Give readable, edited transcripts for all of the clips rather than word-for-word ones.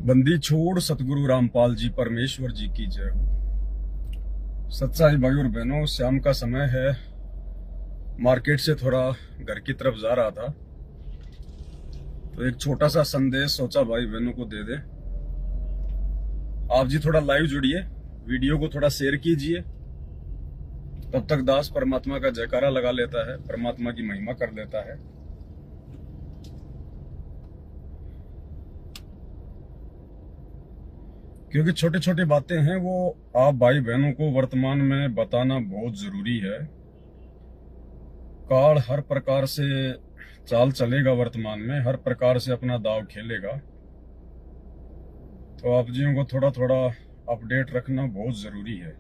बंदी छोड़ सतगुरु रामपाल जी परमेश्वर जी की जय हो। सच्चाई भाई और बहनों, शाम का समय है। मार्केट से थोड़ा घर की तरफ जा रहा था तो एक छोटा सा संदेश सोचा भाई बहनों को दे दे। आप जी थोड़ा लाइव जुड़िए, वीडियो को थोड़ा शेयर कीजिए। तब तक दास परमात्मा का जयकारा लगा लेता है, परमात्मा की महिमा कर लेता है। क्योंकि छोटी छोटी बातें हैं, वो आप भाई बहनों को वर्तमान में बताना बहुत जरूरी है। काल हर प्रकार से चाल चलेगा, वर्तमान में हर प्रकार से अपना दाव खेलेगा। तो आप जियों को थोड़ा थोड़ा अपडेट रखना बहुत जरूरी है।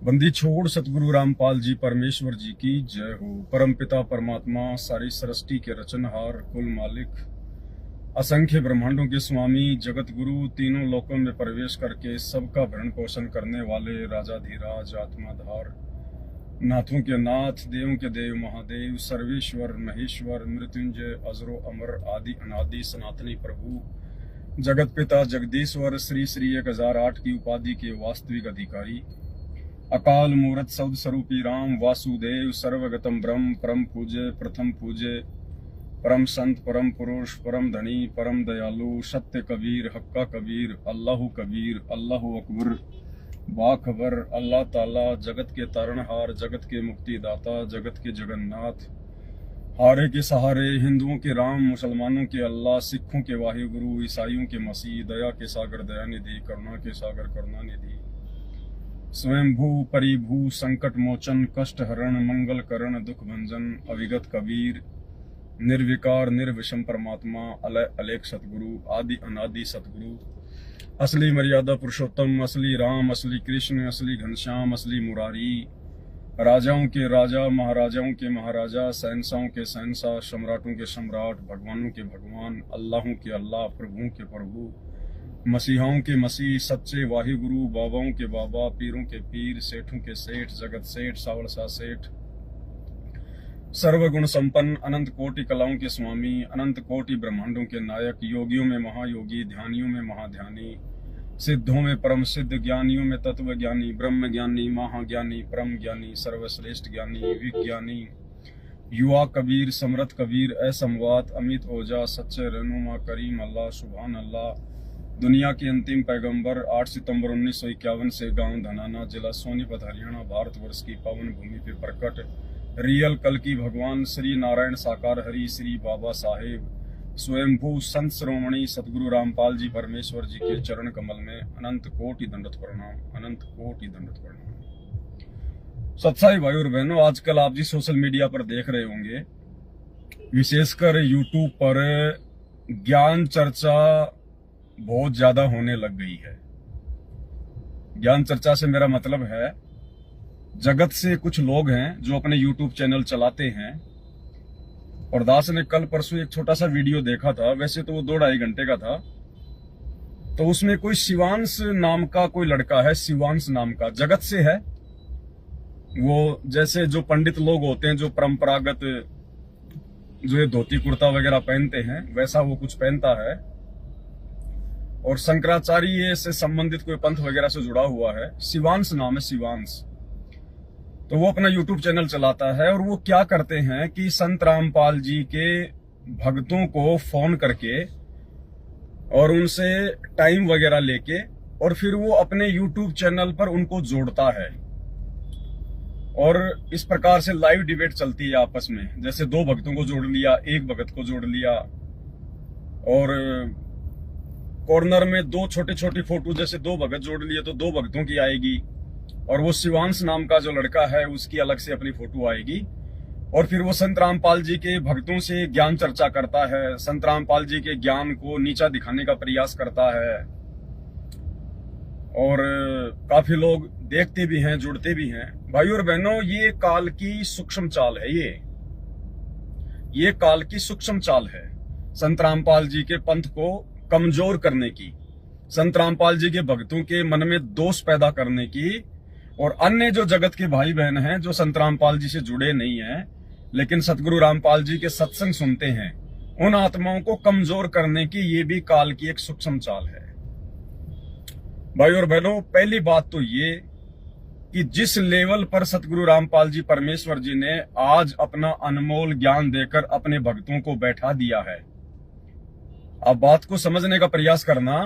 बंदी छोड़ सतगुरु रामपाल जी परमेश्वर जी की जय हो। परमपिता परमात्मा, सारी सृष्टि के रचनहार, कुल मालिक, असंख्य ब्रह्मांडों के स्वामी, जगत गुरु, तीनों लोकों में प्रवेश करके सबका भरण पोषण करने वाले राजाधिराज, आत्माधार, नाथों के नाथ, देवों के देव, महादेव, सर्वेश्वर, महेश्वर, मृत्युंजय, अजरो अमर, आदि अनादि, सनातनी प्रभु, जगत पिता, जगदीश्वर, श्री श्री 1008 की उपाधि के वास्तविक अधिकारी, अकाल मूर्त सौद स्वरूपी राम, वासुदेव, सर्वगतम ब्रह्म, परम पूज्य, प्रथम पूज्य, परम संत, परम पुरुष, परम धनी, परम दयालु, सत्य कबीर, हक्का कबीर, अल्लाहु कबीर, अल्लाहु अकबर, बाखबर, अल्लाह ताला, जगत के तारणहार, जगत के मुक्तिदाता, जगत के जगन्नाथ, हारे के सहारे, हिंदुओं के राम, मुसलमानों के अल्लाह, सिखों के वाहिगुरु, ईसाइयों के मसीह, दया के सागर दयानिधि, करुणा के सागर करुणानिधि, स्वयंभू परिभू, संकट मोचन, कष्ट हरण, मंगल करण, दुख भंजन, अविगत कबीर, निर्विकार निर्विषम परमात्मा, अलय अलेख सतगुरु, आदि अनादि सतगुरु, असली मर्यादा पुरुषोत्तम, असली राम, असली कृष्ण, असली घनश्याम, असली मुरारी, राजाओं के राजा, महाराजाओं के महाराजा, शहंशाहों के शहंशाह, सम्राटों के सम्राट, भगवानों के भगवान, अल्लाहों के अल्लाह, प्रभुओं के प्रभु, मसीहाओं के मसीह, सच्चे वाहिगुरु, बाबाओं के बाबा, पीरों के पीर, सेठों के सेठ, जगत सेठ, सावरसा सेठ, सर्वगुण संपन्न, अनंत कोटि कलाओं के स्वामी, अनंत कोटि ब्रह्मांडों के नायक, योगियों में महायोगी, ध्यानियों में महाध्यानी, सिद्धों में परम सिद्ध, ज्ञानियों में तत्व ज्ञानी, ब्रह्म ज्ञानी, महाज्ञानी, परम ज्ञानी, सर्वश्रेष्ठ ज्ञानी, विज्ञानी, युवा कबीर, समरथ कबीर, असमवात, अमित ओजा, सच्चे रहनुमा, करीम अल्लाह, सुभान अल्लाह, दुनिया के अंतिम पैगंबर, 8 सितंबर 1951 से गांव धनाना, जिला सोनीपत, हरियाणा, भारतवर्ष की पावन भूमि पे प्रकट रियल कल की भगवान श्री नारायण साकार हरि, श्री बाबा साहेब स्वयंभू संत श्रोमणी सतगुरु रामपाल जी परमेश्वर जी के चरण कमल में अनंत कोटि दंडवत प्रणाम, अनंत कोटि दंडवत प्रणाम। सत्साई भाई और बहनों, आजकल आप जी सोशल मीडिया पर देख रहे होंगे, विशेषकर यूट्यूब पर ज्ञान चर्चा बहुत ज्यादा होने लग गई है। ज्ञान चर्चा से मेरा मतलब है, जगत से कुछ लोग हैं जो अपने YouTube चैनल चलाते हैं। और दास ने कल परसों एक छोटा सा वीडियो देखा था, वैसे तो वो 2-2.5 घंटे का था। तो उसमें कोई शिवांश नाम का कोई लड़का है, शिवांश नाम का, जगत से है वो। जैसे जो पंडित लोग होते हैं, जो परंपरागत जो ये धोती कुर्ता वगैरह पहनते हैं, वैसा वो कुछ पहनता है। और शंकराचार्य से संबंधित कोई पंथ वगैरह से जुड़ा हुआ है। शिवांश नाम है, शिवांश। तो वो अपना YouTube चैनल चलाता है और वो क्या करते हैं कि संत रामपाल जी के भक्तों को फोन करके और उनसे टाइम वगैरह लेके और फिर वो अपने YouTube चैनल पर उनको जोड़ता है। और इस प्रकार से लाइव डिबेट चलती है आपस में। जैसे 2 भक्तों को जोड़ लिया, 1 भगत को जोड़ लिया, और कॉर्नर में 2 छोटी छोटी फोटो, जैसे 2 भगत जोड़ लिए तो 2 भक्तों की आएगी, और वो शिवांश नाम का जो लड़का है उसकी अलग से अपनी फोटो आएगी। और फिर वो संत रामपाल जी के भक्तों से ज्ञान चर्चा करता है, संत रामपाल जी के ज्ञान को नीचा दिखाने का प्रयास करता है। और काफी लोग देखते भी हैं, जुड़ते भी हैं। भाई और बहनों, ये काल की सूक्ष्म चाल है। ये काल की सूक्ष्म चाल है, संत रामपाल जी के पंथ को कमजोर करने की, संत रामपाल जी के भक्तों के मन में दोष पैदा करने की, और अन्य जो जगत के भाई बहन हैं जो संत रामपाल जी से जुड़े नहीं हैं, लेकिन सतगुरु रामपाल जी के सत्संग सुनते हैं, उन आत्माओं को कमजोर करने की ये भी काल की एक सूक्ष्म चाल है। भाई और बहनों, पहली बात तो ये कि जिस लेवल पर सतगुरु रामपाल जी परमेश्वर जी ने आज अपना अनमोल ज्ञान देकर अपने भक्तों को बैठा दिया है, अब बात को समझने का प्रयास करना।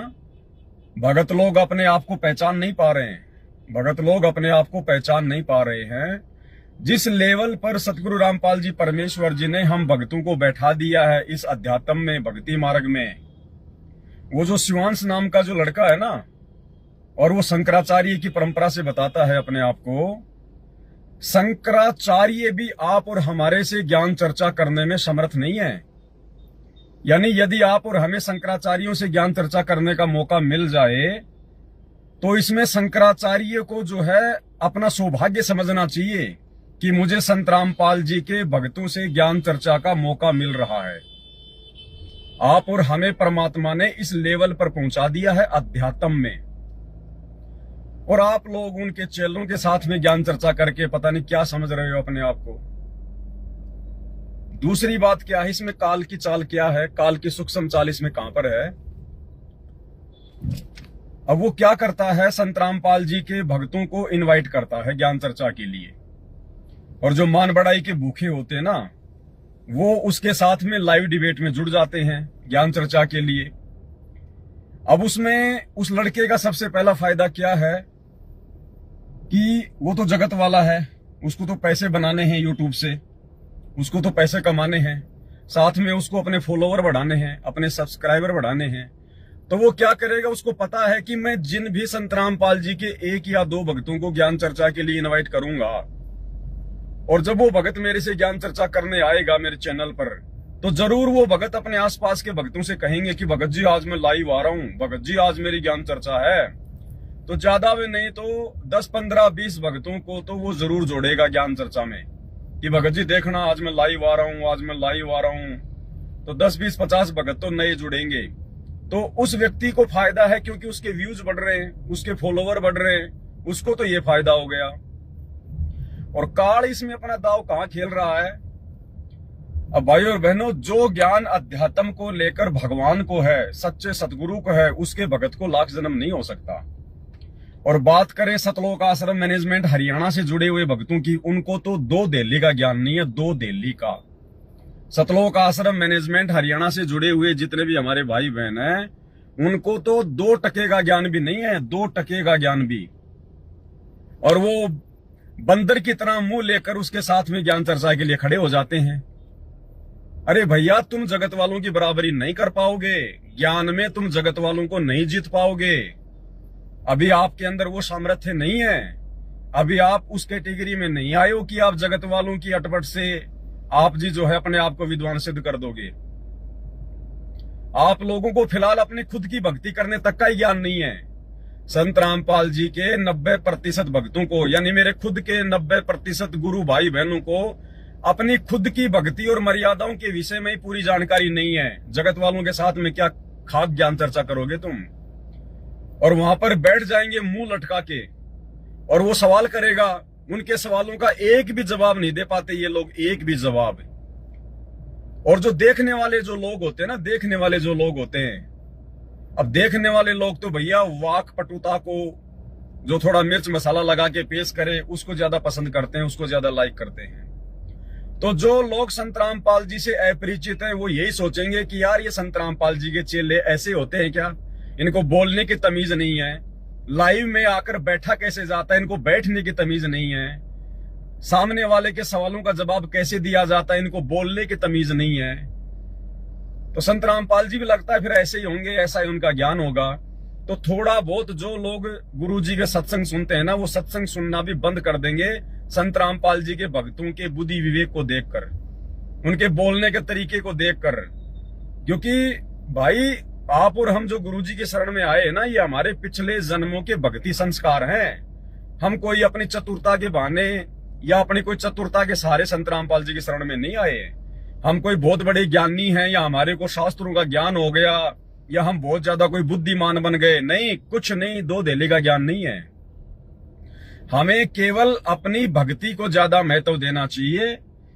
भगत लोग अपने आप को पहचान नहीं पा रहे हैं, भगत लोग अपने आप को पहचान नहीं पा रहे हैं। जिस लेवल पर सतगुरु रामपाल जी परमेश्वर जी ने हम भक्तों को बैठा दिया है इस अध्यात्म में, भक्ति मार्ग में, वो जो शिवांश नाम का जो लड़का है ना, और वो शंकराचार्य की परंपरा से बताता है अपने आप को, शंकराचार्य भी आप और हमारे से ज्ञान चर्चा करने में समर्थ नहीं है। यानी यदि आप और हमें शंकराचार्यों से ज्ञान चर्चा करने का मौका मिल जाए तो इसमें शंकराचार्य को जो है अपना सौभाग्य समझना चाहिए कि मुझे संत रामपाल जी के भक्तों से ज्ञान चर्चा का मौका मिल रहा है। आप और हमें परमात्मा ने इस लेवल पर पहुंचा दिया है अध्यात्म में, और आप लोग उनके चेलों के साथ में ज्ञान चर्चा करके पता नहीं क्या समझ रहे हो अपने आप को। दूसरी बात क्या है, इसमें काल की चाल क्या है, काल की सूक्ष्म चाल इसमें कहां पर है। अब वो क्या करता है, संत रामपाल जी के भक्तों को इनवाइट करता है ज्ञान चर्चा के लिए, और जो मान बढ़ाई के भूखे होते हैं ना, वो उसके साथ में लाइव डिबेट में जुड़ जाते हैं ज्ञान चर्चा के लिए। अब उसमें उस लड़के का सबसे पहला फायदा क्या है कि वो तो जगत वाला है, उसको तो पैसे बनाने हैं यूट्यूब से, उसको तो पैसे कमाने हैं, साथ में उसको अपने फॉलोवर बढ़ाने हैं, अपने सब्सक्राइबर बढ़ाने हैं। तो वो क्या करेगा, उसको पता है कि मैं जिन भी संत रामपाल जी के 1 या 2 भक्तों को ज्ञान चर्चा के लिए इनवाइट करूंगा, और जब वो भगत मेरे से ज्ञान चर्चा करने आएगा मेरे चैनल पर, तो जरूर वो भगत अपने आसपास के भक्तों से कहेंगे कि भगत जी आज मैं लाइव आ रहा हूं, भगत जी आज मेरी ज्ञान चर्चा है। तो ज्यादा में नहीं तो 10, 15, 20 भक्तों को तो वो जरूर जोड़ेगा ज्ञान चर्चा में कि भगत जी देखना आज मैं लाइव आ रहा हूं, आज मैं लाइव आ रहा हूं। तो 10, 20, 50 भगत तो नए जुड़ेंगे। तो उस व्यक्ति को फायदा है क्योंकि उसके व्यूज बढ़ रहे हैं, उसके फॉलोवर बढ़ रहे हैं, उसको तो ये फायदा हो गया। और काल इसमें अपना दाव कहां खेल रहा है। अब भाई और बहनों, जो ज्ञान अध्यात्म को लेकर भगवान को है, सच्चे सतगुरु को है, उसके भगत को लाख जन्म नहीं हो सकता। और बात करें सतलोक आश्रम मैनेजमेंट हरियाणा से जुड़े हुए भक्तों की, उनको तो 2 दिल्ली का ज्ञान नहीं है, 2 दिल्ली का। सतलोक आश्रम मैनेजमेंट हरियाणा से जुड़े हुए जितने भी हमारे भाई बहन हैं, उनको तो 2 टके का ज्ञान भी नहीं है, 2 टके का ज्ञान भी। और वो बंदर की तरह मुंह लेकर उसके साथ में ज्ञान चर्चा के लिए खड़े हो जाते हैं। अरे भैया, तुम जगत वालों की बराबरी नहीं कर पाओगे, ज्ञान में तुम जगत वालों को नहीं जीत पाओगे। अभी आपके अंदर वो सामर्थ्य नहीं है, अभी आप उस कैटेगरी में नहीं आए हो कि आप जगत वालों की अटपट से आप जी जो है अपने आप को विद्वान सिद्ध कर दोगे। आप लोगों को फिलहाल अपनी खुद की भक्ति करने तक का ही ज्ञान नहीं है। संत रामपाल जी के 90% भक्तों को, यानी मेरे खुद के 90% गुरु भाई बहनों को अपनी खुद की भक्ति और मर्यादाओं के विषय में ही पूरी जानकारी नहीं है। जगत वालों के साथ में क्या खाक ज्ञान चर्चा करोगे तुम। और वहां पर बैठ जाएंगे मुंह लटका के, और वो सवाल करेगा, उनके सवालों का एक भी जवाब नहीं दे पाते ये लोग, एक भी जवाब। और जो देखने वाले जो लोग होते हैं ना, देखने वाले जो लोग होते हैं, अब देखने वाले लोग तो भैया वाक पटुता को जो थोड़ा मिर्च मसाला लगा के पेश करे उसको ज्यादा पसंद करते हैं, उसको ज्यादा लाइक करते हैं। तो जो लोग संत रामपाल जी से अपरिचित हैं वो यही सोचेंगे कि यार ये संत रामपाल जी के चेले ऐसे होते हैं क्या, इनको बोलने की तमीज नहीं है, लाइव में आकर बैठा कैसे जाता है, इनको बैठने की तमीज नहीं है, सामने वाले के सवालों का जवाब कैसे दिया जाता है, इनको बोलने की तमीज नहीं है। तो संत रामपाल जी भी लगता है फिर ऐसे ही होंगे, ऐसा ही उनका ज्ञान होगा। तो थोड़ा बहुत जो लोग गुरु जी के सत्संग सुनते हैं ना, वो सत्संग सुनना भी बंद कर देंगे संत रामपाल जी के भक्तों के बुद्धि विवेक को देखकर, उनके बोलने के तरीके को देखकर। क्योंकि भाई आप और हम जो गुरु जी के शरण में आए ना, ये हमारे पिछले जन्मों के भक्ति संस्कार हैं। हम कोई अपनी चतुरता के बहाने या अपनी कोई चतुरता के सहारे संत रामपाल जी के शरण में नहीं आए। हम कोई बहुत बड़े ज्ञानी हैं या हमारे को शास्त्रों का ज्ञान हो गया या हम बहुत ज्यादा कोई बुद्धिमान बन गए, नहीं, कुछ नहीं, 2 धेले का ज्ञान नहीं है। हमें केवल अपनी भक्ति को ज्यादा महत्व देना चाहिए,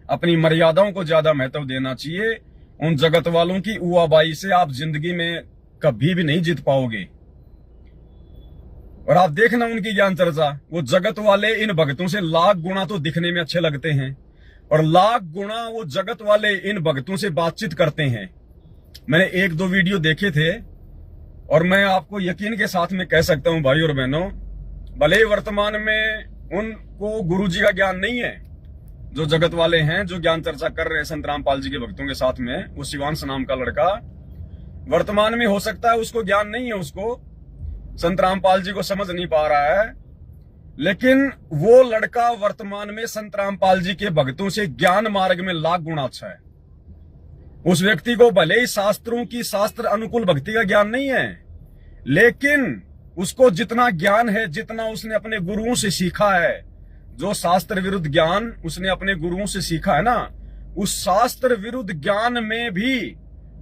अपनी मर्यादाओं को ज्यादा महत्व देना चाहिए। उन जगत वालों की उआबाई से आप जिंदगी में कभी भी नहीं जीत पाओगे। और आप देखना उनकी ज्ञान चर्चा, वो जगत वाले इन भक्तों से लाख गुना तो दिखने में अच्छे लगते हैं और लाख गुना वो जगत वाले इन भक्तों से बातचीत करते हैं। मैंने 1-2 वीडियो देखे थे और मैं आपको यकीन के साथ में कह सकता हूं भाई और बहनों, भले वर्तमान में उनको गुरु जी का ज्ञान नहीं है, जो जगत वाले हैं जो ज्ञान चर्चा कर रहे हैं संत रामपाल जी के भक्तों के साथ में, वो शिवांश नाम का लड़का वर्तमान में हो सकता है उसको ज्ञान नहीं है, उसको संत रामपाल जी को समझ नहीं पा रहा है, लेकिन वो लड़का वर्तमान में संत रामपाल जी के भक्तों से ज्ञान मार्ग में लाख गुना अच्छा है। उस व्यक्ति को भले ही शास्त्रों की शास्त्र अनुकूल भक्ति का ज्ञान नहीं है, लेकिन उसको जितना ज्ञान है, जितना उसने अपने गुरुओं से सीखा है, जो शास्त्र विरुद्ध ज्ञान उसने अपने गुरुओं से सीखा है ना, उस शास्त्र विरुद्ध ज्ञान में भी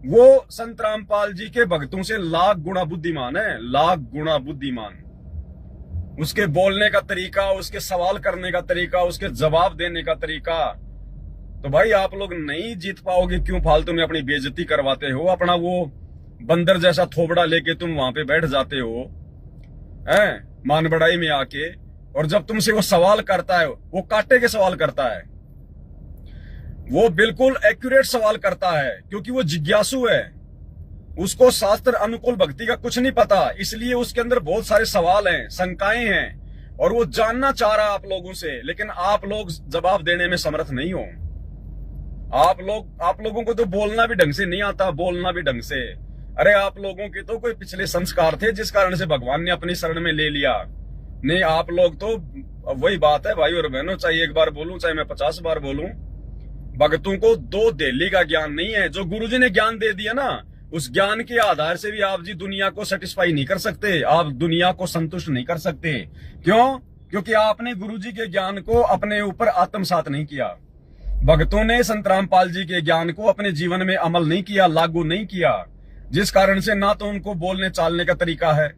वो संत रामपाल जी के भक्तों से लाख गुना बुद्धिमान है, लाख गुना बुद्धिमान। उसके बोलने का तरीका, उसके सवाल करने का तरीका, उसके जवाब देने का तरीका। तो भाई आप लोग नहीं जीत पाओगे, क्यों फालतू में अपनी बेइज्जती करवाते हो? अपना वो बंदर जैसा थोबड़ा लेके तुम वहां पे बैठ जाते हो हैं मान बढ़ाई में आके, और जब तुमसे वो सवाल करता है, वो कांटे के सवाल करता है, वो बिल्कुल एक्यूरेट सवाल करता है, क्योंकि वो जिज्ञासु है, उसको शास्त्र अनुकूल भक्ति का कुछ नहीं पता, इसलिए उसके अंदर बहुत सारे सवाल हैं, शंकाएं हैं, और वो जानना चाह रहा है आप लोगों से, लेकिन आप लोग जवाब देने में समर्थ नहीं हो। आप लोगों को तो बोलना भी ढंग से नहीं आता, बोलना भी ढंग से। अरे आप लोगों के तो कोई पिछले संस्कार थे जिस कारण से भगवान ने अपनी शरण में ले लिया। नहीं, आप लोग तो वही बात है भाई और बहनों, चाहे एक बार बोलूं चाहे मैं 50 बार बोलूं, भक्तों को 2 देली का ज्ञान नहीं है। जो गुरुजी ने ज्ञान दे दिया ना, उस ज्ञान के आधार से भी आप जी दुनिया को सेटिस्फाई नहीं कर सकते, आप दुनिया को संतुष्ट नहीं कर सकते। क्यों? क्योंकि आपने गुरुजी के ज्ञान को अपने ऊपर आत्मसात नहीं किया। भक्तों ने संत रामपाल जी के ज्ञान को अपने जीवन में अमल नहीं किया, लागू नहीं किया, जिस कारण से ना तो उनको बोलने चालने का तरीका है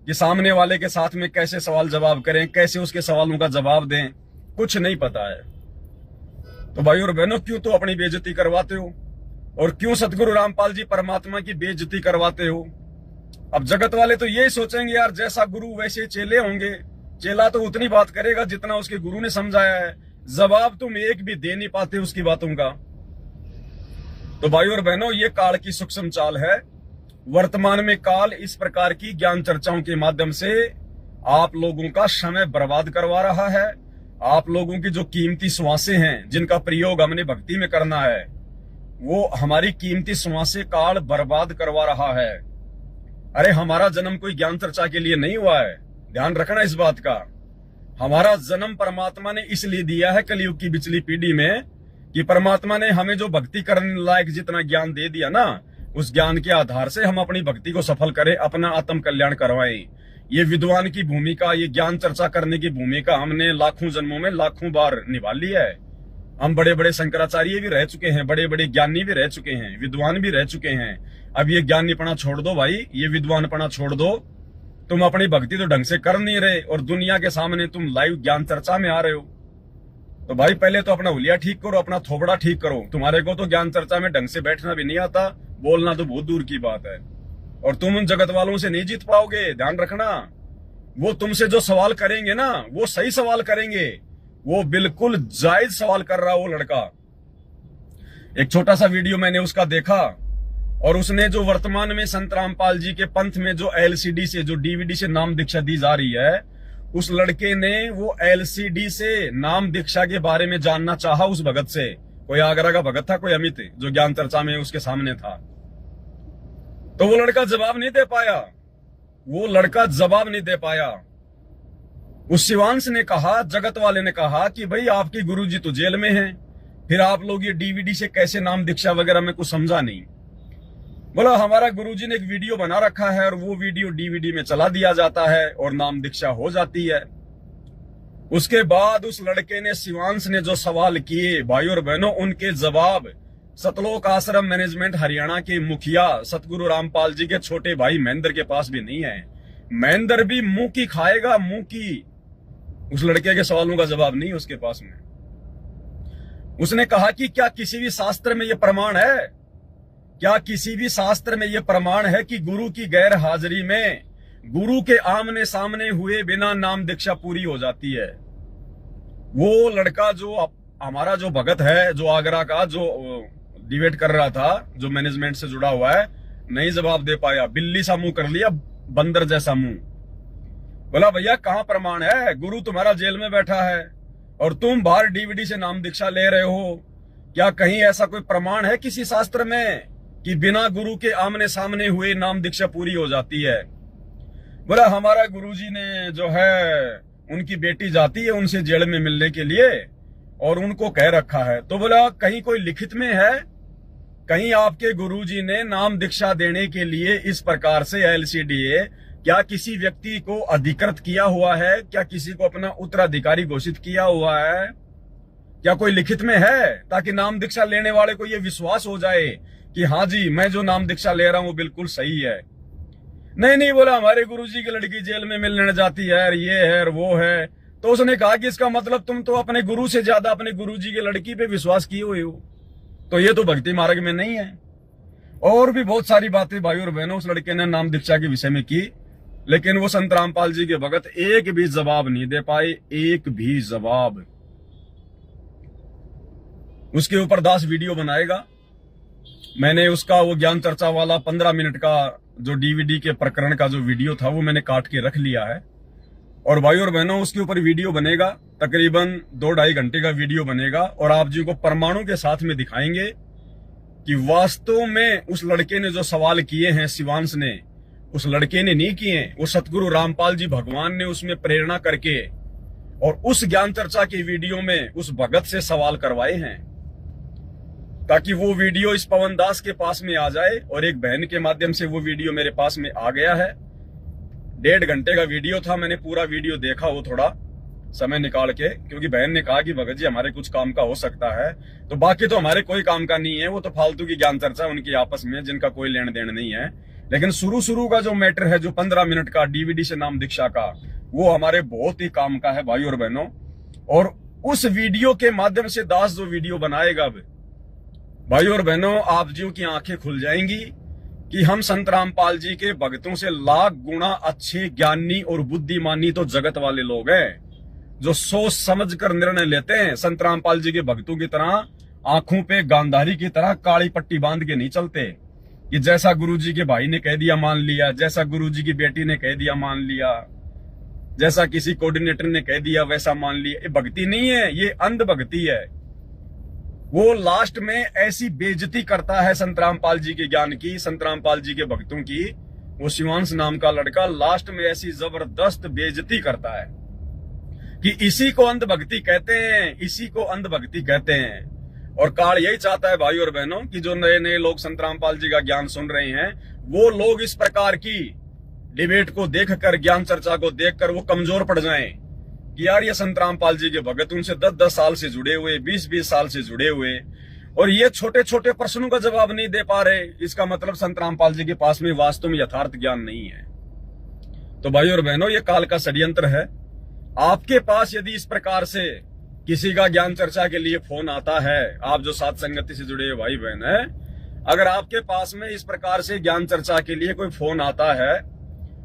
कि सामने वाले के साथ में कैसे सवाल जवाब करें, कैसे उसके सवालों का जवाब दें, कुछ नहीं पता है। तो भाई और बहनों, क्यों तो अपनी बेइज्जती करवाते हो, और क्यों सतगुरु रामपाल जी परमात्मा की बेइज्जती करवाते हो? अब जगत वाले तो यही सोचेंगे यार जैसा गुरु वैसे चेले होंगे, चेला तो उतनी बात करेगा जितना उसके गुरु ने समझाया है, जवाब तुम एक भी दे नहीं पाते उसकी बातों का। तो भाई और बहनों, ये काल की सूक्ष्म चाल है। वर्तमान में काल इस प्रकार की ज्ञान चर्चाओं के माध्यम से आप लोगों का समय बर्बाद करवा रहा है। आप लोगों की जो कीमती श्वासें हैं, जिनका प्रयोग हमने भक्ति में करना है, वो हमारी कीमती श्वासें काल बर्बाद करवा रहा है। अरे हमारा जन्म कोई ज्ञान चर्चा के लिए नहीं हुआ है, ध्यान रखना इस बात का। हमारा जन्म परमात्मा ने इसलिए दिया है कलयुग की बिचली पीढ़ी में, कि परमात्मा ने हमें जो भक्ति करने लायक जितना ज्ञान दे दिया ना, उस ज्ञान के आधार से हम अपनी भक्ति को सफल करें, अपना आत्म कल्याण करवाएं। ये विद्वान की भूमिका, ये ज्ञान चर्चा करने की भूमिका हमने लाखों जन्मों में लाखों बार निभा ली है। हम बड़े बड़े शंकराचार्य भी रह चुके हैं, बड़े बड़े ज्ञानी भी रह चुके हैं, विद्वान भी रह चुके हैं। अब ये ज्ञानीपना छोड़ दो भाई, ये विद्वानपना छोड़ दो। तुम अपनी भक्ति तो ढंग से कर नहीं रहे और दुनिया के सामने तुम लाइव ज्ञान चर्चा में आ रहे हो। तो भाई पहले तो अपना हुलिया ठीक करो, अपना थोबड़ा ठीक करो। तुम्हारे को तो ज्ञान चर्चा में ढंग से बैठना भी नहीं आता, बोलना तो बहुत दूर की बात है। और तुम उन जगत वालों से नहीं जीत पाओगे, ध्यान रखना। वो तुमसे जो सवाल करेंगे ना, वो सही सवाल करेंगे, वो बिल्कुल जायज सवाल कर रहा वो लड़का। एक छोटा सा वीडियो मैंने उसका देखा, और उसने जो वर्तमान में संत रामपाल जी के पंथ में जो एलसीडी से, जो डीवीडी से नाम दीक्षा दी जा रही है, उस लड़के ने वो एलसीडी से नाम दीक्षा के बारे में जानना चाहा उस भगत से। कोई आगरा का भगत था, कोई अमित, जो ज्ञान चर्चा में उसके सामने था। तो वो लड़का जवाब नहीं दे पाया, वो लड़का जवाब नहीं दे पाया। उस शिवांश ने कहा, जगत वाले ने कहा कि भाई आपके गुरुजी तो जेल में हैं, फिर आप लोग ये डीवीडी से कैसे नाम दीक्षा वगैरह में कुछ समझा नहीं। बोला हमारा गुरुजी ने एक वीडियो बना रखा है और वो वीडियो डीवीडी में चला दिया जाता है और नाम दीक्षा हो जाती है। उसके बाद उस लड़के ने, शिवांश ने जो सवाल किए भाई और बहनों, उनके जवाब सतलोक आश्रम मैनेजमेंट हरियाणा के मुखिया सतगुरु रामपाल जी के छोटे भाई महेंद्र के पास भी नहीं है। महेंद्र भी मुंह की खाएगा, मुंह की। उस लड़के के सवालों का जवाब नहीं उसके पास में। उसने कहा कि क्या किसी भी शास्त्र में यह प्रमाण है, क्या किसी भी शास्त्र में यह प्रमाण है कि गुरु की गैर हाजिरी में गुरु के आमने सामने हुए बिना नाम दीक्षा पूरी हो जाती है। वो लड़का जो हमारा जो भगत है, जो आगरा का, जो डिबेट कर रहा था, जो मैनेजमेंट से जुड़ा हुआ है, नहीं जवाब दे पाया। बिल्ली सा मुंह कर लिया, बंदर जैसा मुंह। बोला भैया कहां प्रमाण है, गुरु तुम्हारा जेल में बैठा है और तुम बाहर डीवीडी से नाम दीक्षा ले रहे हो। क्या कहीं ऐसा कोई प्रमाण है किसी शास्त्र में कि बिना गुरु के आमने सामने हुए नाम दीक्षा पूरी हो जाती है? बोला हमारा गुरुजी ने जो है, उनकी बेटी जाती है उनसे जेल में मिलने के लिए और उनको कह रखा है। तो बोला कहीं कोई लिखित में है, कहीं आपके गुरुजी ने नाम दीक्षा देने के लिए इस प्रकार से LCDA क्या किसी व्यक्ति को अधिकृत किया हुआ है, क्या किसी को अपना उत्तराधिकारी घोषित किया हुआ है, क्या कोई लिखित में है, ताकि नाम दीक्षा लेने वाले को यह विश्वास हो जाए कि हाँ जी मैं जो नाम दीक्षा ले रहा हूं वो बिल्कुल सही है। नहीं बोला हमारे गुरुजी की लड़की जेल में मिलने जाती है, ये है और वो है। तो उसने कहा कि इसका मतलब तुम तो अपने गुरु से ज्यादा अपने गुरुजी की लड़की पे विश्वास किए हुए हो, तो ये तो भक्ति मार्ग में नहीं है। और भी बहुत सारी बातें भाई और बहनों उस लड़के ने नाम दीक्षा के विषय में की, लेकिन वो संत रामपाल जी के भगत एक भी जवाब नहीं दे पाए, एक भी जवाब। उसके ऊपर दास वीडियो बनाएगा। मैंने उसका वो ज्ञान चर्चा वाला 15 मिनट का जो डीवीडी के प्रकरण का जो वीडियो था वो मैंने काट के रख लिया है, और भाई और बहनों उसके ऊपर वीडियो बनेगा, तकरीबन 2-2.5 घंटे का वीडियो बनेगा, और आप जी को प्रमाणों के साथ में दिखाएंगे कि वास्तव में उस लड़के ने जो सवाल किए हैं, शिवांश ने, उस लड़के ने नहीं किए, वो सतगुरु रामपाल जी भगवान ने उसमें प्रेरणा करके और उस ज्ञान चर्चा की वीडियो में उस भगत से सवाल करवाए हैं, ताकि वो वीडियो इस पवन दास के पास में आ जाए। और एक बहन के माध्यम से वो वीडियो मेरे पास में आ गया है। 1.5 घंटे का वीडियो था, मैंने पूरा वीडियो देखा वो थोड़ा समय निकाल के, क्योंकि बहन ने कहा कि भगत जी हमारे कुछ काम का हो सकता है, तो बाकी तो हमारे कोई काम का नहीं है, वो तो फालतू की ज्ञान चर्चा उनकी आपस में, जिनका कोई लेन देन नहीं है। लेकिन शुरू का जो मैटर है, जो 15 मिनट का डीवीडी से नाम दीक्षा का, वो हमारे बहुत ही काम का है भाई और बहनों। और उस वीडियो के माध्यम से दास जो वीडियो बनाएगा भाई और बहनों, आप जीव की आंखें खुल जाएंगी कि हम संत रामपाल जी के भक्तों से लाख गुना अच्छे ज्ञानी और बुद्धिमानी तो जगत वाले लोग हैं, जो सोच समझ कर निर्णय लेते हैं। संत रामपाल जी के भक्तों की तरह आंखों पे गांधारी की तरह काली पट्टी बांध के नहीं चलते कि जैसा गुरुजी के भाई ने कह दिया मान लिया, जैसा गुरुजी की बेटी ने कह दिया मान लिया, जैसा किसी कोऑर्डिनेटर ने कह दिया वैसा मान लिया। ये भक्ति नहीं है, ये अंध भक्ति है। वो लास्ट में ऐसी बेइज्जती करता है संत रामपाल जी के ज्ञान की, संत रामपाल जी के भक्तों की। वो शिवांश नाम का लड़का लास्ट में ऐसी जबरदस्त बेइज्जती करता है कि इसी को अंध भक्ति कहते हैं, इसी को अंध भक्ति कहते हैं। और काल यही चाहता है भाई और बहनों कि जो नए नए लोग संत रामपाल जी का ज्ञान सुन रहे हैं, वो लोग इस प्रकार की डिबेट को देखकर, ज्ञान चर्चा को देखकर वो कमजोर पड़ जाएं कि यार ये संत रामपाल जी के भगत उनसे 10-10 साल से जुड़े हुए, 20-20 साल से जुड़े हुए, और ये छोटे छोटे प्रश्नों का जवाब नहीं दे पा रहे। इसका मतलब संत रामपाल जी के पास में वास्तव में यथार्थ ज्ञान नहीं है। तो भाई और बहनों, ये काल का षड्यंत्र है। आपके पास यदि इस प्रकार से किसी का ज्ञान चर्चा के लिए फोन आता है, आप जो साथ संगति से जुड़े हुए भाई बहन है, अगर आपके पास में इस प्रकार से ज्ञान चर्चा के लिए कोई फोन आता है,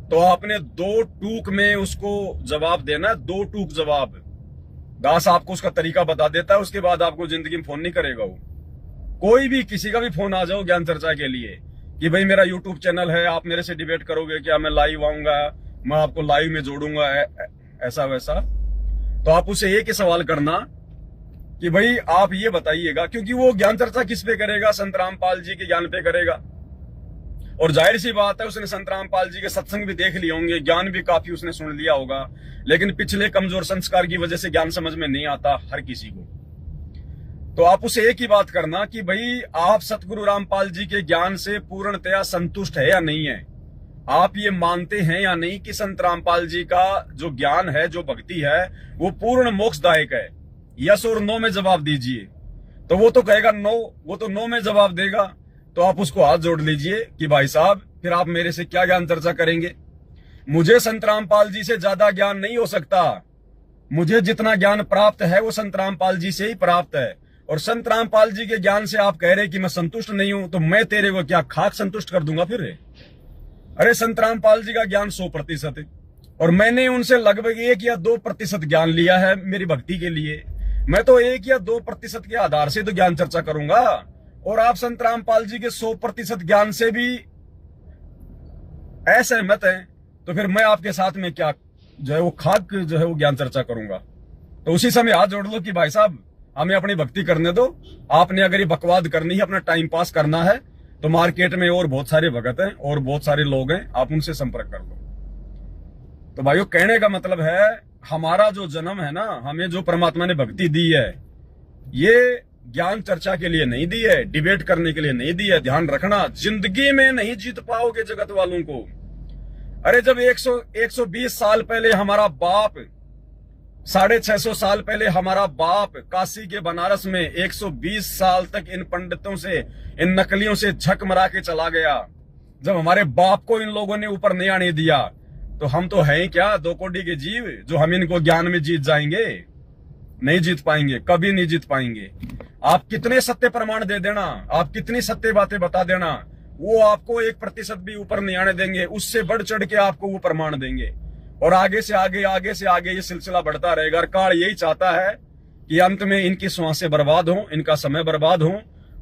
तो आपने 2 टूक में उसको जवाब देना, 2 टूक जवाब। दास आपको उसका तरीका बता देता है, उसके बाद आपको जिंदगी में फोन नहीं करेगा वो। कोई भी किसी का भी फोन आ जाओ ज्ञान चर्चा के लिए कि भाई मेरा यूट्यूब चैनल है, आप मेरे से डिबेट करोगे क्या, मैं लाइव आऊंगा, मैं आपको लाइव में जोड़ूंगा, ऐसा वैसा, तो आप उसे एक ही सवाल करना कि भाई आप ये बताइएगा, क्योंकि वो ज्ञान चर्चा किस पे करेगा, संत रामपाल जी के ज्ञान पे करेगा। और जाहिर सी बात है उसने संत रामपाल जी के सत्संग भी देख लिए होंगे, ज्ञान भी काफी उसने सुन लिया होगा, लेकिन पिछले कमजोर संस्कार की वजह से ज्ञान समझ में नहीं आता हर किसी को। तो आप उसे एक ही बात करना कि भाई आप सतगुरु रामपाल जी के ज्ञान से पूर्णतया संतुष्ट है या नहीं है, आप ये मानते हैं या नहीं कि संत रामपाल जी का जो ज्ञान है, जो भक्ति है, वो पूर्ण मोक्षदायक है। यस और नो में जवाब दीजिए। तो वो तो कहेगा नो, वो तो नो में जवाब देगा। तो आप उसको हाथ जोड़ लीजिए कि भाई साहब फिर आप मेरे से क्या ज्ञान चर्चा करेंगे। मुझे संत रामपाल जी से ज्यादा ज्ञान नहीं हो सकता। मुझे जितना ज्ञान प्राप्त है वो संत रामपाल जी से ही प्राप्त है। और संत रामपाल जी के ज्ञान से आप कह रहे कि मैं संतुष्ट नहीं हूं, तो मैं तेरे को क्या खाक संतुष्ट कर दूंगा फिर? अरे संत रामपाल जी का ज्ञान 100% है और मैंने उनसे लगभग 1 या 2% ज्ञान लिया है मेरी भक्ति के लिए। मैं तो 1 या 2% के आधार से तो ज्ञान चर्चा करूंगा, और आप संत रामपाल जी के 100% ज्ञान से भी असहमत हैं, तो फिर मैं आपके साथ में क्या जो है वो खाक जो है वो ज्ञान चर्चा करूंगा? तो उसी समय हाथ जोड़ लो कि भाई साहब हमें अपनी भक्ति करने दो। आपने अगर ये बकवाद करनी है, अपना टाइम पास करना है, तो मार्केट में और बहुत सारे भगत हैं और बहुत सारे लोग हैं, आप उनसे संपर्क कर लो। तो भाइयों, कहने का मतलब है हमारा जो जन्म है ना, हमें जो परमात्मा ने भक्ति दी है, ये ज्ञान चर्चा के लिए नहीं दी है, डिबेट करने के लिए नहीं दी है। ध्यान रखना, जिंदगी में नहीं जीत पाओगे जगत वालों को। अरे जब 120 साल पहले हमारा बाप, 650 साल पहले हमारा बाप काशी के बनारस में 120 साल तक इन पंडितों से, इन नकलियों से झक मरा के चला गया, जब हमारे बाप को इन लोगों ने ऊपर नहीं आने दिया, तो हम तो हैं क्या 2 कोटि के जीव जो हम इनको ज्ञान में जीत जाएंगे? नहीं जीत पाएंगे, कभी नहीं जीत पाएंगे। आप कितने सत्य प्रमाण दे देना, आप कितनी सत्य बातें बता देना, वो आपको 1% भी ऊपर नहीं आने देंगे। उससे बढ़ चढ़ के आपको वो प्रमाण देंगे, और आगे से आगे ये सिलसिला बढ़ता रहेगा। और काल यही चाहता है कि अंत में इनकी श्वासें बर्बाद हो, इनका समय बर्बाद हो,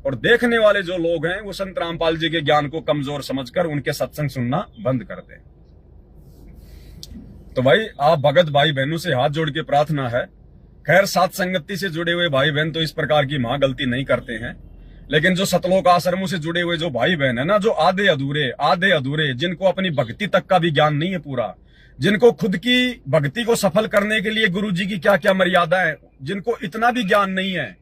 और देखने वाले जो लोग हैं वो संत रामपाल जी के ज्ञान को कमजोर समझकर उनके सत्संग सुनना बंद कर दें। तो भाई, आप भगत भाई बहनों से हाथ जोड़ के प्रार्थना है, खैर साथ संगति से जुड़े हुए भाई बहन तो इस प्रकार की महा गलती नहीं करते हैं, लेकिन जो सतलोक आश्रमों से जुड़े हुए जो भाई बहन है ना, जो आधे अधूरे, जिनको अपनी भक्ति तक का भी ज्ञान नहीं है पूरा, जिनको खुद की भक्ति को सफल करने के लिए गुरु जी की क्या क्या मर्यादा है, जिनको इतना भी ज्ञान नहीं है,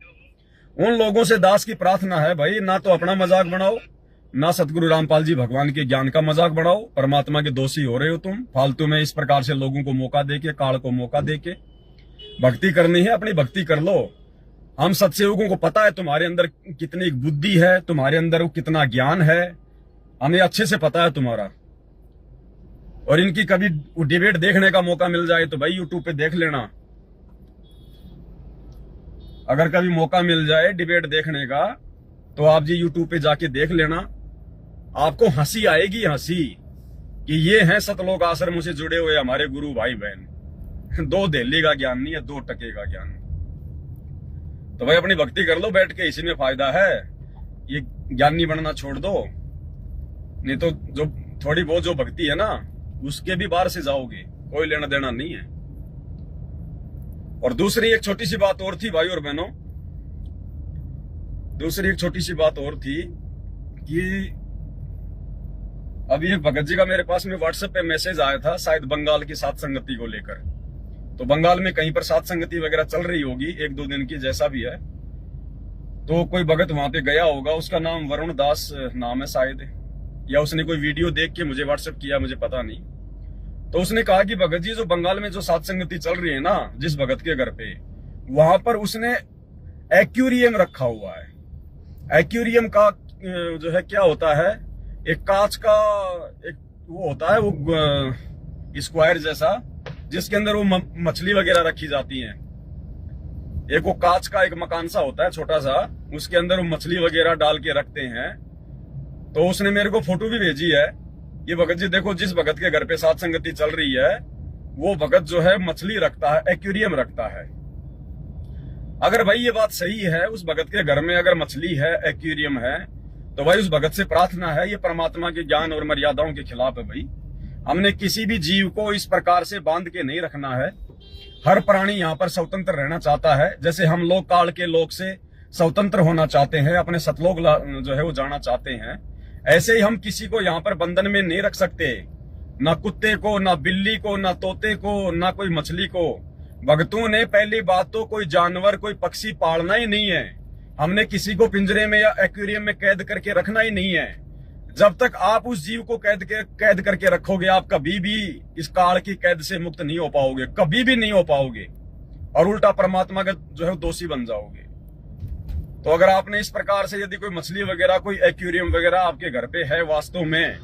उन लोगों से दास की प्रार्थना है भाई, ना तो अपना मजाक बनाओ, ना सतगुरु रामपाल जी भगवान के ज्ञान का मजाक बनाओ। परमात्मा के दोषी हो रहे हो तुम फालतू में, इस प्रकार से लोगों को मौका देके, काल को मौका देके। भक्ति करनी है, अपनी भक्ति कर लो। हम सत्सेवकों को पता है तुम्हारे अंदर कितनी बुद्धि है, तुम्हारे अंदर कितना ज्ञान है, हमें अच्छे से पता है तुम्हारा। और इनकी कभी डिबेट देखने का मौका मिल जाए तो भाई यूट्यूब पे देख लेना। अगर कभी मौका मिल जाए डिबेट देखने का तो आप जी यूट्यूब पे जाके देख लेना, आपको हंसी आएगी, हंसी कि ये हैं सतलोक आश्रमों से जुड़े हुए हमारे गुरु भाई बहन। 2 दिल्ली का ज्ञान नहीं है, 2 टके का ज्ञान। तो भाई अपनी भक्ति कर लो बैठ के, इसी में फायदा है। ये ज्ञानी बनना छोड़ दो, नहीं तो जो थोड़ी बहुत जो भक्ति है ना उसके भी बाहर से जाओगे, कोई लेना देना नहीं है। और दूसरी एक छोटी सी बात और थी भाई और बहनों, दूसरी एक छोटी सी बात और थी कि अभी एक भगत जी का मेरे पास में व्हाट्सएप पे मैसेज आया था, शायद बंगाल की सात संगति को लेकर। तो बंगाल में कहीं पर सात संगति वगैरह चल रही होगी 1-2 दिन की, जैसा भी है। तो कोई भगत वहां पे गया होगा, उसका नाम वरुण दास नाम है शायद, या उसने कोई वीडियो देख के मुझे व्हाट्सएप किया, मुझे पता नहीं। तो उसने कहा कि भगत जी जो बंगाल में जो सात संगति चल रही है ना, जिस भगत के घर पे, वहां पर उसने एक्वेरियम रखा हुआ है। एक्वेरियम का जो है क्या होता है, एक कांच का एक वो होता है, वो स्क्वायर जैसा, जिसके अंदर वो मछली वगैरह रखी जाती हैं। एक वो कांच का एक मकान सा होता है छोटा सा, उसके अंदर वो मछली वगैरह डाल के रखते हैं। तो उसने मेरे को फोटो भी भेजी है, ये भगत जी देखो, जिस भगत के घर पे सात संगति चल रही है वो भगत जो है मछली रखता है, एक्वेरियम रखता है। अगर भाई ये बात सही है, उस भगत के घर में अगर मछली है, एक्वेरियम है, तो भाई उस भगत से प्रार्थना है, ये परमात्मा के ज्ञान और मर्यादाओं के खिलाफ है। भाई हमने किसी भी जीव को इस प्रकार से बांध के नहीं रखना है। हर प्राणी यहाँ पर स्वतंत्र रहना चाहता है, जैसे हम लोग काल के लोक से स्वतंत्र होना चाहते हैं, अपने सतलोक जो है वो जाना चाहते हैं। ऐसे ही हम किसी को यहाँ पर बंधन में नहीं रख सकते, ना कुत्ते को, ना बिल्ली को, ना तोते को, ना कोई मछली को। भगतों ने पहली बात तो कोई जानवर, कोई पक्षी पालना ही नहीं है। हमने किसी को पिंजरे में या एक्वेरियम में कैद करके रखना ही नहीं है। जब तक आप उस जीव को कैद करके रखोगे, आप कभी भी इस काल की कैद से मुक्त नहीं हो पाओगे, कभी भी नहीं हो पाओगे, और उल्टा परमात्मा का जो है दोषी बन जाओगे। तो अगर आपने इस प्रकार से यदि कोई मछली वगैरह, कोई एक्वेरियम वगैरह आपके घर पे है वास्तव में,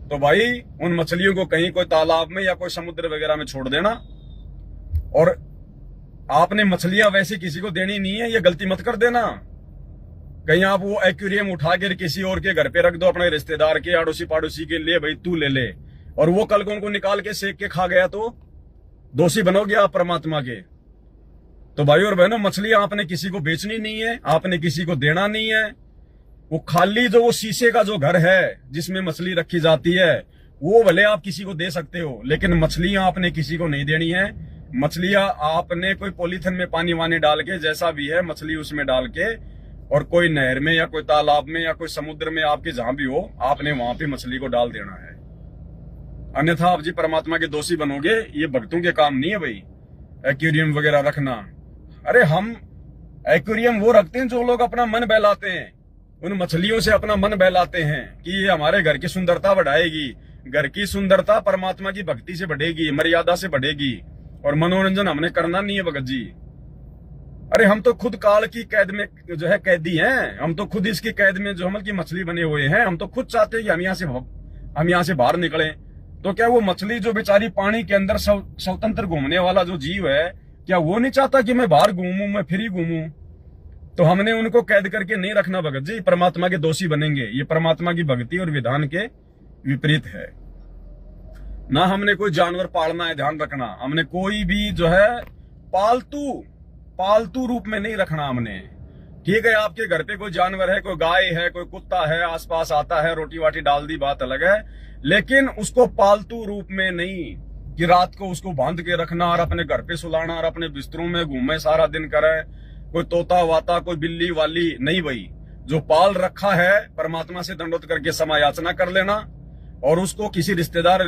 तो भाई उन मछलियों को कहीं कोई तालाब में या कोई समुद्र वगैरह में छोड़ देना। और आपने मछलियां वैसे किसी को देनी नहीं है, ये गलती मत कर देना। कहीं आप वो एक्वेरियम उठा के किसी और के घर पे रख दो, अपने रिश्तेदार के, अड़ोसी पड़ोसी के, ले भाई तू ले ले, और वो कल को उनको निकाल के सेक के खा गया तो दोषी बनोगे आप परमात्मा के। तो भाई और बहनों, मछलियां आपने किसी को बेचनी नहीं है, आपने किसी को देना नहीं है। वो खाली जो वो शीशे का जो घर है जिसमें मछली रखी जाती है, वो भले आप किसी को दे सकते हो, लेकिन मछलियां आपने किसी को नहीं देनी है। मछलियां आपने कोई पॉलीथिन में पानी वानी डाल के, जैसा भी है मछली उसमें डाल के, और कोई नहर में या कोई तालाब में या कोई समुद्र में, आपके जहां भी हो, आपने वहां पे मछली को डाल देना है। अन्यथा आप जी परमात्मा के दोषी बनोगे। ये भक्तों के काम नहीं है भाई एक्वेरियम वगैरह रखना। अरे हम एक्वेरियम वो रखते हैं जो लोग अपना मन बहलाते हैं, उन मछलियों से अपना मन बहलाते हैं कि ये हमारे घर की सुंदरता बढ़ाएगी। घर की सुंदरता परमात्मा की भक्ति से बढ़ेगी, मर्यादा से बढ़ेगी, और मनोरंजन हमने करना नहीं है भगत जी। अरे हम तो खुद काल की कैद में जो है कैदी हैं, हम तो खुद इसकी कैद में जो हमल की मछली बने हुए हैं। हम तो खुद चाहते हैं कि हम यहाँ से बाहर निकलें। तो क्या वो मछली जो बेचारी पानी के अंदर स्वतंत्र घूमने वाला जो जीव है, क्या वो नहीं चाहता कि मैं बाहर घूमूं, मैं फ्री घूमूं? तो हमने उनको कैद करके नहीं रखना भगत जी, परमात्मा के दोषी बनेंगे। ये परमात्मा की भक्ति और विधान के विपरीत है। ना हमने कोई जानवर पालना है, ध्यान रखना। हमने कोई भी जो है पालतू रूप में नहीं रखना हमने। ठीक है, आपके घर पे कोई जानवर है, कोई गाय है, कोई कुत्ता है, आसपास आता है, रोटी वाटी डाल दी, बात अलग है, लेकिन उसको पालतू रूप में नहीं कि रात को उसको बांध के रखना और अपने घर पे सुलाना और अपने बिस्तरों में घूमे सारा दिन करे, कोई तोता वाता, कोई बिल्ली वाली नहीं भाई। जो पाल रखा है, परमात्मा से दंडोत करके समायाचना कर लेना, और उसको किसी रिश्तेदार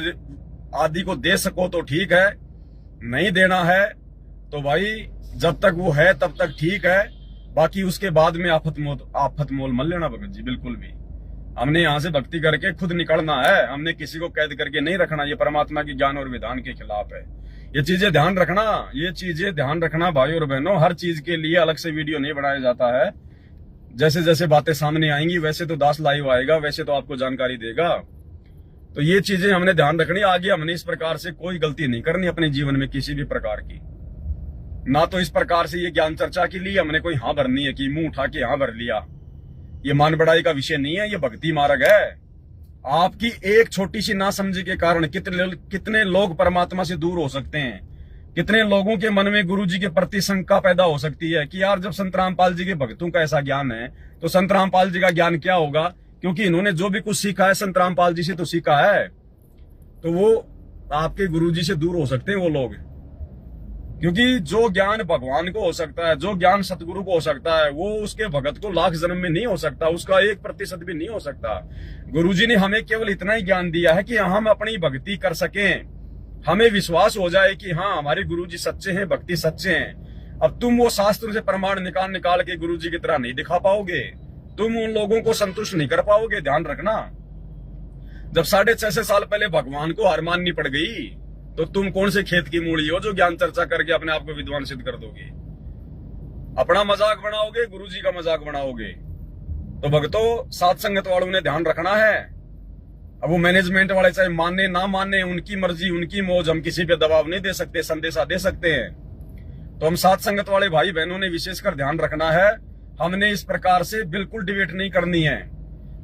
आदि को दे सको तो ठीक है, नहीं देना है तो भाई जब तक वो है तब तक ठीक है, बाकी उसके बाद में आफत मोल मत लेना भगत जी, बिल्कुल भी। हमने यहाँ से भक्ति करके खुद निकलना है, हमने किसी को कैद करके नहीं रखना। ये परमात्मा की ज्ञान और विधान के खिलाफ है। ये चीजें ध्यान रखना, ये चीजें ध्यान रखना भाई और बहनों। हर चीज के लिए अलग से वीडियो नहीं बनाया जाता है। जैसे जैसे बातें सामने आएंगी वैसे तो दास लाइव आएगा, वैसे तो आपको जानकारी देगा। तो ये चीजें हमने ध्यान रखनी। आगे हमने इस प्रकार से कोई गलती नहीं करनी अपने जीवन में किसी भी प्रकार की। ना तो इस प्रकार से ये ज्ञान चर्चा के लिए हमने कोई हाँ भरनी है कि मुंह उठा के हाँ भर लिया। ये मान बढ़ाई का विषय नहीं है, ये भक्ति मार्ग है। आपकी एक छोटी सी नासमझी के कारण कितने लोग परमात्मा से दूर हो सकते हैं। कितने लोगों के मन में गुरु जी के प्रति शंका पैदा हो सकती है कि यार जब संत रामपाल जी के भक्तों का ऐसा ज्ञान है तो संत रामपाल जी का ज्ञान क्या होगा, क्योंकि इन्होंने जो भी कुछ सीखा है संत रामपाल जी से तो सीखा है। तो वो आपके गुरु जी से दूर हो सकते हैं वो लोग, क्योंकि जो ज्ञान भगवान को हो सकता है, जो ज्ञान सतगुरु को हो सकता है, वो उसके भगत को लाख जन्म में नहीं हो सकता, उसका 1% भी नहीं हो सकता। गुरुजी ने हमें केवल इतना ही ज्ञान दिया है कि हम अपनी भक्ति कर सकें, हमें विश्वास हो जाए कि हाँ हमारे गुरुजी सच्चे हैं, भक्ति सच्चे हैं। अब तुम वो शास्त्र से प्रमाण निकाल के गुरुजी की तरह नहीं दिखा पाओगे, तुम उन लोगों को संतुष्ट नहीं कर पाओगे। ध्यान रखना, जब 650 साल पहले भगवान को हार माननी पड़ गई तो तुम कौन से खेत की मूली हो जो ज्ञान चर्चा करके अपने आप को विद्वान सिद्ध कर दोगे। अपना मजाक बनाओगे, गुरुजी का मजाक बनाओगे। तो भक्तों, साथ संगत वालों ने ध्यान रखना है। अब वो मैनेजमेंट वाले चाहे माने ना माने, उनकी मर्जी उनकी मौज, हम किसी पे दबाव नहीं दे सकते, संदेशा दे सकते हैं। तो हम साथ संगत वाले भाई बहनों ने विशेषकर ध्यान रखना है। हमने इस प्रकार से बिल्कुल डिबेट नहीं करनी है।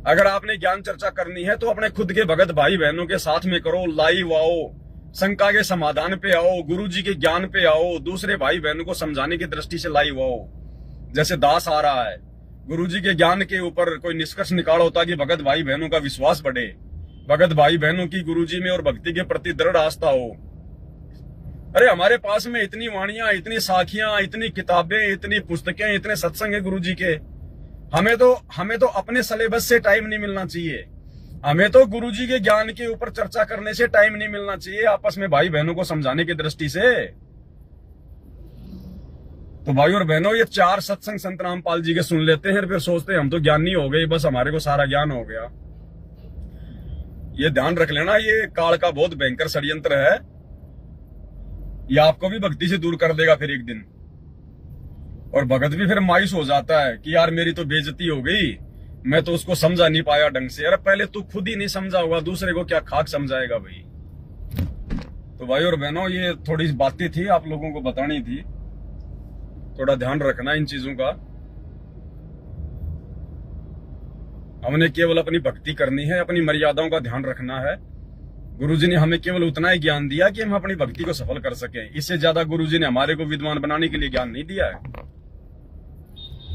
अगर आपने ज्ञान चर्चा करनी है तो अपने खुद के भगत भाई बहनों के साथ में करो, लाइव आओ, शंका के समाधान पे आओ, गुरुजी के ज्ञान पे आओ, दूसरे भाई बहनों को समझाने की दृष्टि से लाइव आओ। जैसे दास आ रहा है, गुरुजी के ज्ञान के ऊपर कोई निष्कर्ष निकालो ताकि भगत भाई बहनों का विश्वास बढ़े, भगत भाई बहनों की गुरुजी में और भक्ति के प्रति दृढ़ आस्था हो। अरे हमारे पास में इतनी वाणियां, इतनी साखियां, इतनी किताबें, इतनी पुस्तकें, इतने सत्संग है गुरुजी के। हमें तो अपने सिलेबस से टाइम नहीं मिलना चाहिए। हमें तो गुरुजी के ज्ञान के ऊपर चर्चा करने से टाइम नहीं मिलना चाहिए, आपस में भाई बहनों को समझाने की दृष्टि से। तो भाई और बहनों, ये 4 सत्संग संत रामपाल जी के सुन लेते हैं, फिर सोचते हैं हम तो ज्ञानी हो गए, बस हमारे को सारा ज्ञान हो गया। ये ध्यान रख लेना, ये काल का बहुत भयंकर षड्यंत्र है। ये आपको भी भक्ति से दूर कर देगा फिर एक दिन। और भगत भी फिर मायूस हो जाता है कि यार मेरी तो बेइज्जती हो गई, मैं तो उसको समझा नहीं पाया ढंग से। अरे पहले तू खुद ही नहीं समझा होगा, दूसरे को क्या खाक समझाएगा भाई। तो भाई और बहनों, ये थोड़ी बातें थी आप लोगों को बतानी थी। थोड़ा ध्यान रखना इन चीजों का। हमने केवल अपनी भक्ति करनी है, अपनी मर्यादाओं का ध्यान रखना है। गुरुजी ने हमें केवल उतना ही ज्ञान दिया कि हम अपनी भक्ति को सफल कर सकें। इससे ज्यादा गुरुजी ने हमारे को विद्वान बनाने के लिए ज्ञान नहीं दिया है।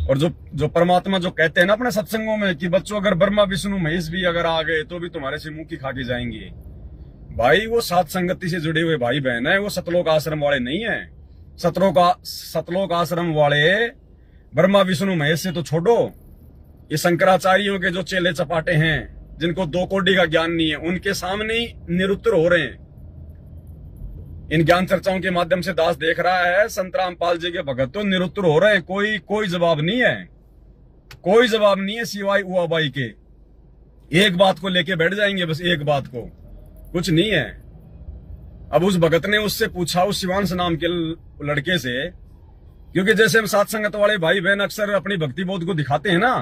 और जो परमात्मा जो कहते हैं ना अपने सत्संगों में कि बच्चों अगर ब्रह्मा विष्णु महेश भी अगर आ गए तो भी तुम्हारे से मुंह की खा के जाएंगे, भाई वो सात संगति से जुड़े हुए भाई बहन है, वो सतलोक आश्रम वाले नहीं है। सतलोक आश्रम वाले ब्रह्मा विष्णु महेश से तो छोड़ो, ये शंकराचार्यों के जो चेले चपाटे हैं जिनको 2 कोड़ी का ज्ञान नहीं है, उनके सामने ही निरुत्तर हो रहे हैं। इन ज्ञान चर्चाओं के माध्यम से दास देख रहा है संत रामपाल जी के भगत तो निरुत्तर हो रहे हैं। कोई जवाब नहीं है, कोई जवाब नहीं है सिवाय उआबाई के। एक बात को लेके बैठ जाएंगे, बस एक बात को, कुछ नहीं है। अब उस भगत ने उससे पूछा, उस शिवांश नाम के लड़के से, क्योंकि जैसे हम सात संगत वाले भाई बहन अक्सर अपनी भक्ति बोध को दिखाते हैं ना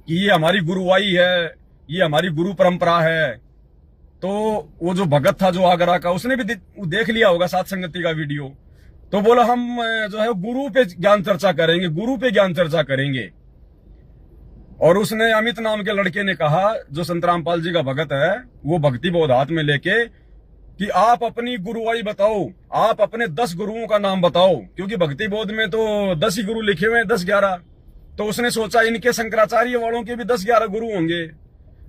कि ये हमारी गुरुवाई है, ये हमारी गुरु परंपरा है, तो वो जो भगत था जो आगरा का, उसने भी देख लिया होगा सात संगति का वीडियो, तो बोला हम जो है गुरु पे ज्ञान चर्चा करेंगे, गुरु पे ज्ञान चर्चा करेंगे। और उसने अमित नाम के लड़के ने कहा, जो संत रामपाल जी का भगत है, वो भक्ति बोध हाथ में लेके कि आप अपनी गुरुवाई बताओ, आप अपने 10 गुरुओं का नाम बताओ, क्योंकि भक्ति बोध में तो 10 ही गुरु लिखे हुए हैं, 10-11। तो उसने सोचा इनके शंकराचार्य वालों के भी 10-11 गुरु होंगे।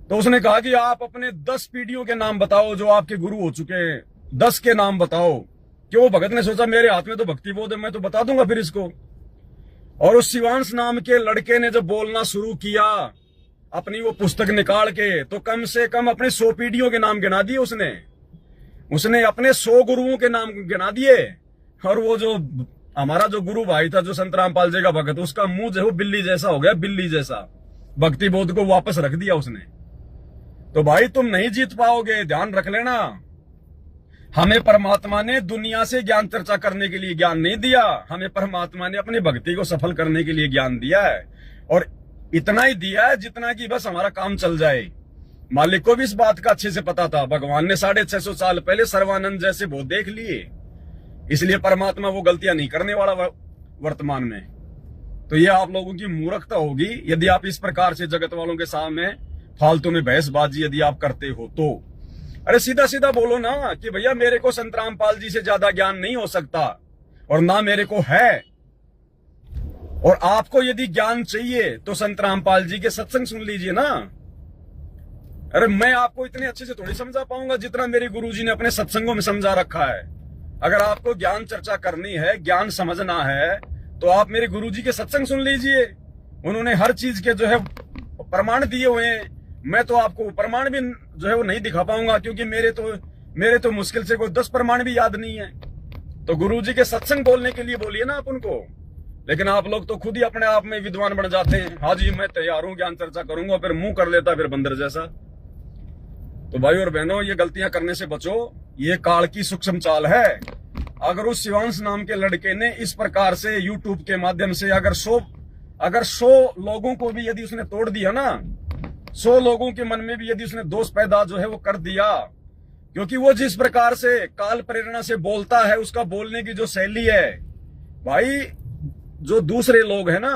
तो उसने कहा कि आप अपने 10 पीढ़ियों के नाम बताओ जो आपके गुरु हो चुके हैं, 10 के नाम बताओ। क्यों? भगत ने सोचा मेरे हाथ में तो भक्ति बोध है, मैं तो बता दूंगा फिर इसको। और उस शिवांश नाम के लड़के ने जब बोलना शुरू किया, अपनी वो पुस्तक निकाल के, तो कम से कम अपने 100 पीढ़ियों के नाम गिना दिए उसने अपने 100 गुरुओं के नाम गिना दिए। और वो जो हमारा जो गुरु भाई था, जो संत रामपाल जी का भगत, उसका मुंह जो है बिल्ली जैसा हो गया, बिल्ली जैसा। भक्ति बोध को वापस रख दिया उसने। तो भाई तुम नहीं जीत पाओगे, ध्यान रख लेना। हमें परमात्मा ने दुनिया से ज्ञान चर्चा करने के लिए ज्ञान नहीं दिया, हमें परमात्मा ने अपनी भक्ति को सफल करने के लिए ज्ञान दिया है। और इतना ही दिया है जितना कि बस हमारा काम चल जाए। मालिक को भी इस बात का अच्छे से पता था। भगवान ने 650 साल पहले सर्वानंद जैसे बोध देख लिए, इसलिए परमात्मा वो गलतियां नहीं करने वाला वर्तमान में। तो ये आप लोगों की मूर्खता होगी यदि आप इस प्रकार से जगत वालों के सामने फालतू में बहसबाजी यदि आप करते हो तो। अरे सीधा सीधा बोलो ना कि भैया मेरे को संत रामपाल जी से ज्यादा ज्ञान नहीं हो सकता और ना मेरे को है, और आपको यदि ज्ञान चाहिए तो संत रामपाल जी के सत्संग सुन लीजिए ना। अरे मैं आपको इतने अच्छे से थोड़ी समझा पाऊंगा जितना मेरे गुरुजी ने अपने सत्संगों में समझा रखा है। अगर आपको ज्ञान चर्चा करनी है, ज्ञान समझना है, तो आप मेरे गुरुजी के सत्संग सुन लीजिए। उन्होंने हर चीज के जो है प्रमाण दिए हुए हैं। मैं तो आपको प्रमाण भी जो है वो नहीं दिखा पाऊंगा, क्योंकि मेरे तो मुश्किल से कोई 10 प्रमाण भी याद नहीं है। तो गुरुजी के सत्संग बोलने के लिए बोलिए ना आप उनको। लेकिन आप लोग तो खुद ही अपने आप में विद्वान बन जाते हैं। हाँ जी मैं तैयार हूं, ज्ञान चर्चा करूंगा, फिर मुंह कर लेता फिर बंदर जैसा। तो भाई और बहनों, ये गलतियां करने से बचो, ये काल की सूक्ष्म चाल है। अगर उस शिवांश नाम के लड़के ने इस प्रकार से यूट्यूब के माध्यम से अगर 100 लोगों को भी यदि उसने तोड़ दिया ना, 100 लोगों के मन में भी यदि उसने दोष पैदा जो है वो कर दिया, क्योंकि वो जिस प्रकार से काल प्रेरणा से बोलता है, उसका बोलने की जो शैली है, भाई जो दूसरे लोग हैं ना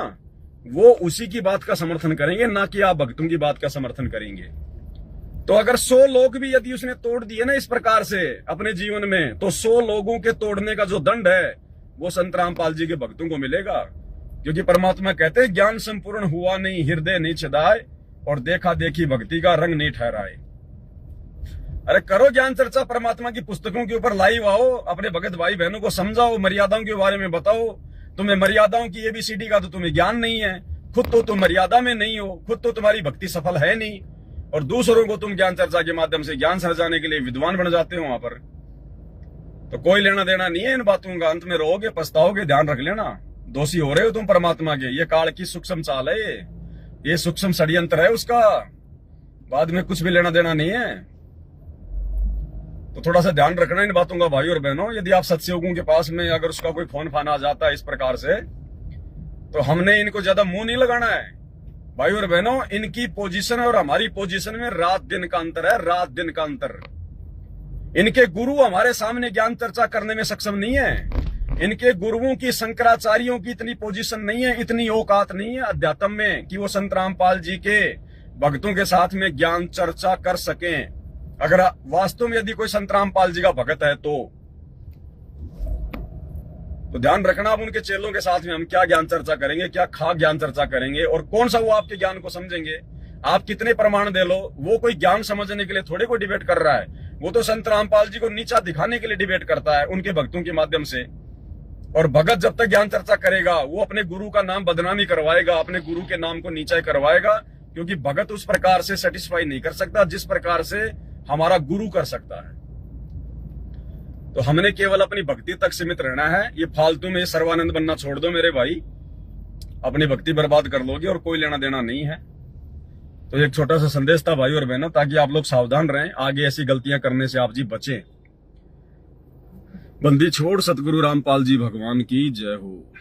वो उसी की बात का समर्थन करेंगे, ना कि आप भक्तों की बात का समर्थन करेंगे। तो अगर 100 लोग भी यदि उसने तोड़ दिए ना इस प्रकार से अपने जीवन में, तो 100 लोगों के तोड़ने का जो दंड है वो संत रामपाल जी के भक्तों को मिलेगा। क्योंकि परमात्मा कहते हैं ज्ञान संपूर्ण हुआ नहीं, हृदय नहीं छदाए, और देखा देखी भक्ति का रंग नहीं ठहराए। अरे करो ज्ञान चर्चा, परमात्मा की पुस्तकों के ऊपर लाइव आओ, अपने भगत भाई बहनों को समझाओ, मर्यादाओं के बारे में बताओ। तुम्हें मर्यादाओं की एबीसीडी का तो तुम्हें ज्ञान नहीं है, खुद तो तुम मर्यादा में नहीं हो, खुद तो तुम्हारी भक्ति सफल है नहीं, और दूसरों को तुम ज्ञान चर्चा के माध्यम से ज्ञान समझाने के लिए विद्वान बन जाते हो वहां पर। तो कोई लेना देना नहीं है इन बातों का। अंत में रहोगे, पछताओगे, ध्यान रख लेना। दोषी हो रहे हो तुम परमात्मा के। ये काल की सूक्ष्म चाल है, ये सूक्ष्म षड्यंत्र है उसका, बाद में कुछ भी लेना देना नहीं है। तो थोड़ा सा ध्यान रखना इन बातों का भाई और बहनों। यदि आप सत्सयोगों के पास में अगर उसका कोई फोन फान आ जाता है इस प्रकार से, तो हमने इनको ज्यादा मुंह नहीं लगाना है भाई और बहनों। इनकी पोजीशन और हमारी पोजीशन में रात दिन का अंतर है, रात दिन का अंतर। इनके गुरु हमारे सामने ज्ञान चर्चा करने में सक्षम नहीं है। इनके गुरुओं की, शंकराचार्यों की इतनी पोजीशन नहीं है, इतनी औकात नहीं है अध्यात्म में कि वो संत रामपाल जी के भक्तों के साथ में ज्ञान चर्चा कर सकें। अगर वास्तव में यदि कोई संत रामपाल जी का भगत है तो ध्यान रखना, आप उनके चेलों के साथ में हम क्या ज्ञान चर्चा करेंगे, क्या खा ज्ञान चर्चा करेंगे, और कौन सा वो आपके ज्ञान को समझेंगे। आप कितने प्रमाण दे लो, वो कोई ज्ञान समझने के लिए थोड़े कोई डिबेट कर रहा है, वो तो संत रामपाल जी को नीचा दिखाने के लिए डिबेट करता है उनके भक्तों के माध्यम से। और भगत जब तक ज्ञान चर्चा करेगा वो अपने गुरु का नाम बदनामी करवाएगा, अपने गुरु के नाम को नीचा करवाएगा, क्योंकि भगत उस प्रकार से सेटिस्फाई नहीं कर सकता जिस प्रकार से हमारा गुरु कर सकता है। तो हमने केवल अपनी भक्ति तक सीमित रहना है। ये फालतू में सर्वानंद बनना छोड़ दो मेरे भाई, अपनी भक्ति बर्बाद कर लोगे और कोई लेना देना नहीं है। तो एक छोटा सा संदेश था भाई और बहनों, ताकि आप लोग सावधान रहें, आगे ऐसी गलतियां करने से आप जी बचें। बंदी छोड़ सतगुरु रामपाल जी भगवान की जय हो।